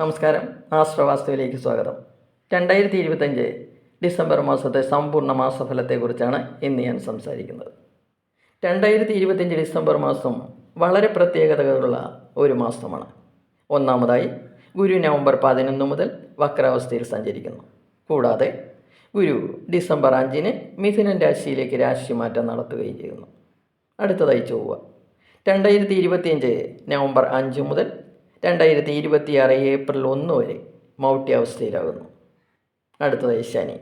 നമസ്കാരം. ആശ്രവാസ്തുവിലേക്ക് സ്വാഗതം. 2025 ഡിസംബർ മാസത്തെ സമ്പൂർണ്ണ മാസഫലത്തെക്കുറിച്ചാണ് ഇന്ന് ഞാൻ സംസാരിക്കുന്നത്. 2025 ഡിസംബർ മാസം വളരെ പ്രത്യേകതകളുള്ള ഒരു മാസമാണ്. ഒന്നാമതായി, ഗുരു നവംബർ 11 മുതൽ വക്രാവസ്ഥയിൽ സഞ്ചരിക്കുന്നു. കൂടാതെ ഗുരു ഡിസംബർ 5 മിഥുനൻ രാശിയിലേക്ക് രാശിമാറ്റം നടത്തുകയും ചെയ്യുന്നു. അടുത്തതായി ചൊവ്വ 2025 നവംബർ 5 മുതൽ 2026 ഏപ്രിൽ 1 വരെ മൗഢ്യാവസ്ഥയിലാകുന്നു. അടുത്തതായി ശനി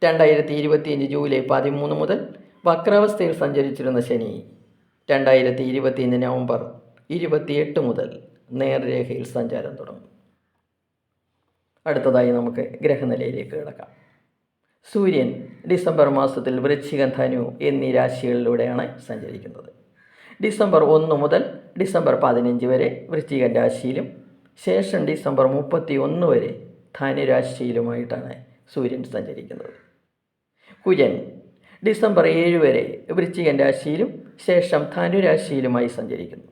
2025 ജൂലൈ 13 മുതൽ വക്രാവസ്ഥയിൽ സഞ്ചരിച്ചിരുന്ന ശനി 2025 നവംബർ 28 മുതൽ നേർരേഖയിൽ സഞ്ചാരം തുടങ്ങും. അടുത്തതായി നമുക്ക് ഗ്രഹനിലയിലേക്ക് കിടക്കാം. സൂര്യൻ ഡിസംബർ മാസത്തിൽ വൃശ്ചികം, ധനു എന്നീ രാശികളിലൂടെയാണ് സഞ്ചരിക്കുന്നത്. ഡിസംബർ 1 മുതൽ ഡിസംബർ 15 വരെ വൃശ്ചിക രാശിയിലും ശേഷം ഡിസംബർ 31 വരെ ധനുരാശിയിലുമായിട്ടാണ് സൂര്യൻ സഞ്ചരിക്കുന്നത്. കുജൻ ഡിസംബർ 7 വരെ വൃശ്ചിക രാശിയിലും ശേഷം ധനുരാശിയിലുമായി സഞ്ചരിക്കുന്നു.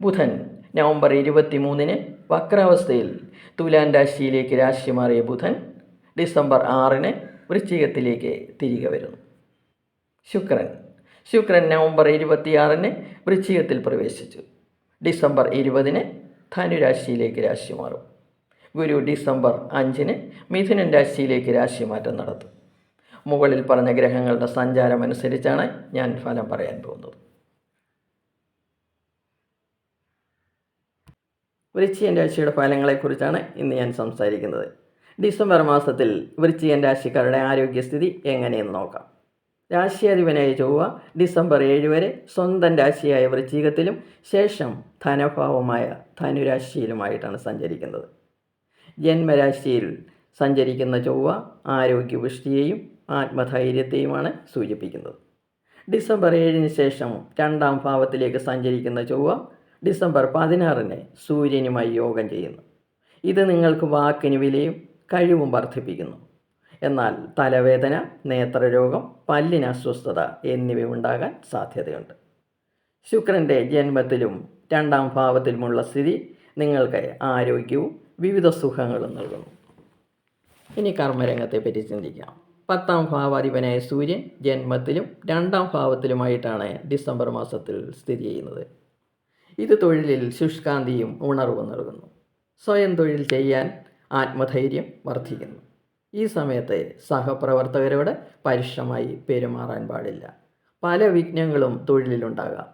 ബുധൻ നവംബർ 23 വക്രാവസ്ഥയിൽ തുലാൻ രാശിയിലേക്ക് രാശി മാറിയ ബുധൻ ഡിസംബർ 6 വൃശ്ചികത്തിലേക്ക് തിരികെ വരുന്നു. ശുക്രൻ നവംബർ 26 വൃശ്ചികത്തിൽ പ്രവേശിച്ചു. ഡിസംബർ 20 ധനുരാശിയിലേക്ക് രാശി മാറും. ഗുരു ഡിസംബർ 5 മിഥുനൻ രാശിയിലേക്ക് രാശിമാറ്റം നടത്തും. മുകളിൽ പറഞ്ഞ ഗ്രഹങ്ങളുടെ സഞ്ചാരം അനുസരിച്ചാണ് ഞാൻ ഫലം പറയാൻ പോകുന്നത്. വൃശ്ചികൻ രാശിയുടെ ഫലങ്ങളെക്കുറിച്ചാണ് ഇന്ന് ഞാൻ സംസാരിക്കുന്നത്. ഡിസംബർ മാസത്തിൽ വൃശ്ചികൻ രാശിക്കാരുടെ ആരോഗ്യസ്ഥിതി എങ്ങനെയെന്ന് നോക്കാം. രാശിയാധിപനായ ചൊവ്വ ഡിസംബർ 7 വരെ സ്വന്തം രാശിയായ വൃശ്ചികത്തിലും ശേഷം ധനഭാവമായ ധനുരാശിയിലുമായിട്ടാണ് സഞ്ചരിക്കുന്നത്. ജന്മരാശിയിൽ സഞ്ചരിക്കുന്ന ചൊവ്വ ആരോഗ്യപുഷ്ടിയെയും ആത്മധൈര്യത്തെയുമാണ് സൂചിപ്പിക്കുന്നത്. ഡിസംബർ 7 ശേഷം 2ാം ഭാവത്തിലേക്ക് സഞ്ചരിക്കുന്ന ചൊവ്വ ഡിസംബർ 16 സൂര്യനുമായി യോഗം ചെയ്യുന്നു. ഇത് നിങ്ങൾക്ക് വാക്കിന് വിലയും കഴിവും വർദ്ധിപ്പിക്കുന്നു. എന്നാൽ തലവേദന, നേത്രരോഗം, പല്ലിന് അസ്വസ്ഥത എന്നിവ ഉണ്ടാകാൻ സാധ്യതയുണ്ട്. ശുക്രൻ്റെ ജന്മത്തിലും 2ാം ഭാവത്തിലുമുള്ള സ്ഥിതി നിങ്ങൾക്ക് ആരോഗ്യവും വിവിധ സുഖങ്ങളും നൽകുന്നു. ഇനി കർമ്മരംഗത്തെപ്പറ്റി ചിന്തിക്കാം. 10ാം ഭാവാധിപനായ സൂര്യൻ ജന്മത്തിലും 2ാം ഭാവത്തിലുമായിട്ടാണ് ഡിസംബർ മാസത്തിൽ സ്ഥിതി ചെയ്യുന്നത്. ഇത് തൊഴിലിൽ ശുഷ്കാന്തിയും ഉണർവും നൽകുന്നു. സ്വയം തൊഴിൽ ചെയ്യാൻ ആത്മധൈര്യം വർദ്ധിക്കുന്നു. ഈ സമയത്ത് സഹപ്രവർത്തകരോട് പരുഷമായി പെരുമാറാൻ പാടില്ല. പല വിഘ്നങ്ങളും തൊഴിലിലുണ്ടാകാം.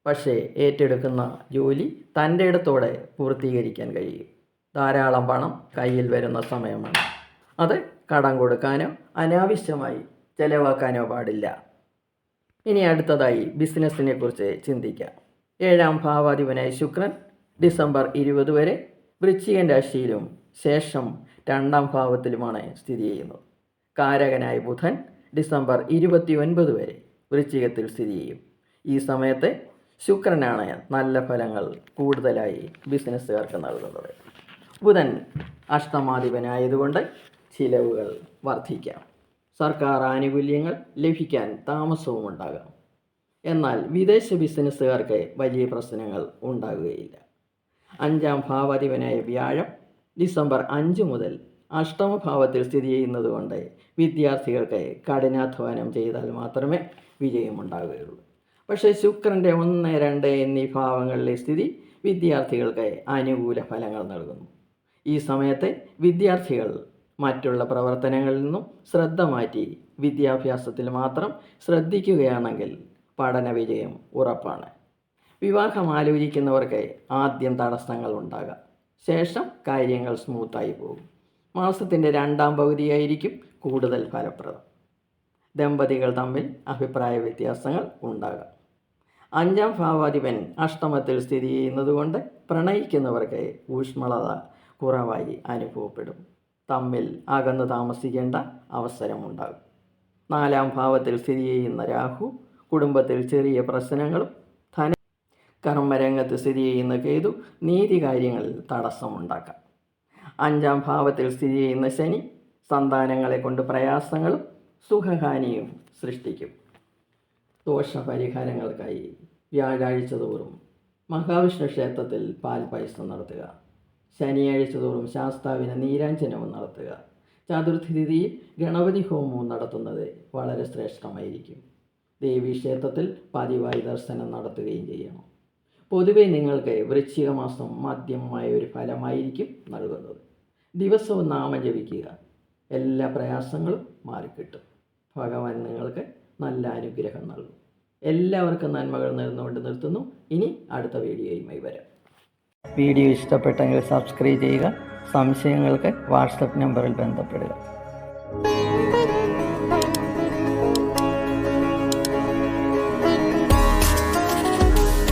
പക്ഷേ ഏറ്റെടുക്കുന്ന ജോലി തൻ്റെ ഇടത്തോടെ പൂർത്തീകരിക്കാൻ കഴിയും. ധാരാളം പണം കയ്യിൽ വരുന്ന സമയമാണ്. അത് കടം കൊടുക്കാനോ അനാവശ്യമായി ചെലവാക്കാനോ പാടില്ല. ഇനി അടുത്തതായി ബിസിനസ്സിനെ കുറിച്ച് ചിന്തിക്കാം. 7ാം ഭാവാധിപനായ ശുക്രൻ ഡിസംബർ 20 വരെ വൃശ്ചികൻ രാശിയിലും ശേഷം 2ാം ഭാവത്തിലുമാണ് സ്ഥിതി ചെയ്യുന്നത്. കാരകനായ ബുധൻ ഡിസംബർ 29 വരെ വൃശ്ചികത്തിൽ സ്ഥിതി ചെയ്യും. ഈ സമയത്ത് ശുക്രനാണ് നല്ല ഫലങ്ങൾ കൂടുതലായി ബിസിനസ്സുകാർക്ക് നൽകുന്നത്. ബുധൻ അഷ്ടമാധിപനായതുകൊണ്ട് ചിലവുകൾ വർദ്ധിക്കാം. സർക്കാർ ആനുകൂല്യങ്ങൾ ലഭിക്കാൻ താമസവും ഉണ്ടാകാം. എന്നാൽ വിദേശ ബിസിനസ്സുകാർക്ക് വലിയ പ്രശ്നങ്ങൾ ഉണ്ടാകുകയില്ല. 5ാം ഭാവാധിപനായ വ്യാഴം ഡിസംബർ 5 മുതൽ അഷ്ടമഭാവത്തിൽ സ്ഥിതി ചെയ്യുന്നതുകൊണ്ട് വിദ്യാർത്ഥികൾക്ക് കഠിനാധ്വാനം ചെയ്താൽ മാത്രമേ വിജയമുണ്ടാകുകയുള്ളൂ. പക്ഷേ ശുക്രൻ്റെ 1, 2 എന്നീ ഭാവങ്ങളിലെ സ്ഥിതി വിദ്യാർത്ഥികൾക്ക് അനുകൂല ഫലങ്ങൾ നൽകുന്നു. ഈ സമയത്ത് വിദ്യാർത്ഥികൾ മറ്റുള്ള പ്രവർത്തനങ്ങളിൽ നിന്നും ശ്രദ്ധ മാറ്റി വിദ്യാഭ്യാസത്തിൽ മാത്രം ശ്രദ്ധിക്കുകയാണെങ്കിൽ പഠന വിജയം ഉറപ്പാണ്. വിവാഹം ആലോചിക്കുന്നവർക്ക് ആദ്യം തടസ്സങ്ങൾ ഉണ്ടാകാം. ശേഷം കാര്യങ്ങൾ സ്മൂത്തായി പോകും. മാസത്തിൻ്റെ 2ാം പകുതിയായിരിക്കും കൂടുതൽ ഫലപ്രദം. ദമ്പതികൾ തമ്മിൽ അഭിപ്രായ വ്യത്യാസങ്ങൾ ഉണ്ടാകാം. 5ാം ഭാവാധിപൻ അഷ്ടമത്തിൽ സ്ഥിതി ചെയ്യുന്നതുകൊണ്ട് പ്രണയിക്കുന്നവർക്ക് ഊഷ്മളത കുറവായി അനുഭവപ്പെടും. തമ്മിൽ അകന്ന് താമസിക്കേണ്ട അവസരമുണ്ടാകും. 4ാം ഭാവത്തിൽ സ്ഥിതി ചെയ്യുന്ന രാഹു കുടുംബത്തിൽ ചെറിയ പ്രശ്നങ്ങളും കർമ്മരംഗത്ത് സ്ഥിതി ചെയ്യുന്ന കേതു നീതി കാര്യങ്ങളിൽ തടസ്സമുണ്ടാക്കാം. 5ാം ഭാവത്തിൽ സ്ഥിതി ചെയ്യുന്ന ശനി സന്താനങ്ങളെ കൊണ്ട് പ്രയാസങ്ങളും സുഖഹാനിയും സൃഷ്ടിക്കും. ദോഷപരിഹാരങ്ങൾക്കായി വ്യാഴാഴ്ച തോറും മഹാവിഷ്ണു ക്ഷേത്രത്തിൽ പാൽപായസം നടത്തുക. ശനിയാഴ്ച തോറും ശാസ്താവിന് നീരാഞ്ജനവും നടത്തുക. ചതുർത്ഥി തിഥിയിൽ ഗണപതി ഹോമവും നടത്തുന്നത് വളരെ ശ്രേഷ്ഠമായിരിക്കും. ദേവീക്ഷേത്രത്തിൽ പതിവായി ദർശനം നടത്തുകയും ചെയ്യണം. പൊതുവെ നിങ്ങൾക്ക് വൃശ്ചിക മാസം മധ്യമമായ ഒരു ഫലമായിരിക്കും നൽകുന്നത്. ദിവസവും നാമം ജപിക്കുക. എല്ലാ പ്രയാസങ്ങളും മാറിക്കിട്ടും. ഭഗവാൻ നിങ്ങൾക്ക് നല്ല അനുഗ്രഹം നൽകും. എല്ലാവർക്കും നന്മകൾ നേർന്നുകൊണ്ട് നിർത്തുന്നു. ഇനി അടുത്ത വീഡിയോയുമായി വരാം. വീഡിയോ ഇഷ്ടപ്പെട്ടെങ്കിൽ സബ്സ്ക്രൈബ് ചെയ്യുക. സംശയങ്ങൾക്ക് വാട്സപ്പ് നമ്പറിൽ ബന്ധപ്പെടുക.